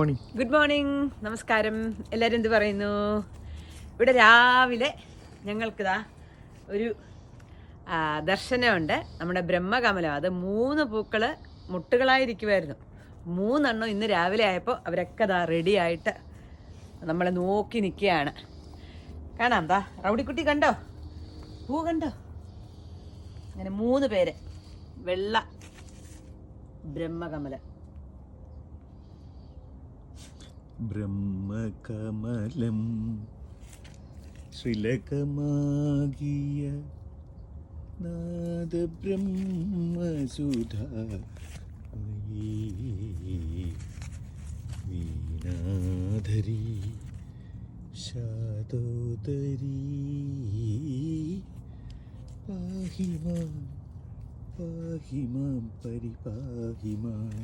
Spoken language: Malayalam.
ഗുഡ് മോർണിംഗ്, നമസ്കാരം. എല്ലാവരും എന്ത് പറയുന്നു? ഇവിടെ രാവിലെ ഞങ്ങൾക്കിതാ ഒരു ദർശനമുണ്ട്. നമ്മുടെ ബ്രഹ്മകമലം, അത് 3 പൂക്കൾ മുട്ടുകളായിരിക്കുമായിരുന്നു. 3 ഇന്ന് രാവിലെ ആയപ്പോൾ അവരൊക്കെ ദാ റെഡി ആയിട്ട് നമ്മളെ നോക്കി നിൽക്കുകയാണ്. കാണാം, ദാ റൗഡിക്കുട്ടി കണ്ടോ? പൂ കണ്ടോ? അങ്ങനെ 3 പേര് വെള്ള ബ്രഹ്മകമലം. ബ്രഹ്മകമലം ശ്രീലകമാകിയ നാദബ്രഹ്മസുധാ വീണാധരി ശാദോദരീ പാഹി മാം പരിപാഹി മാം.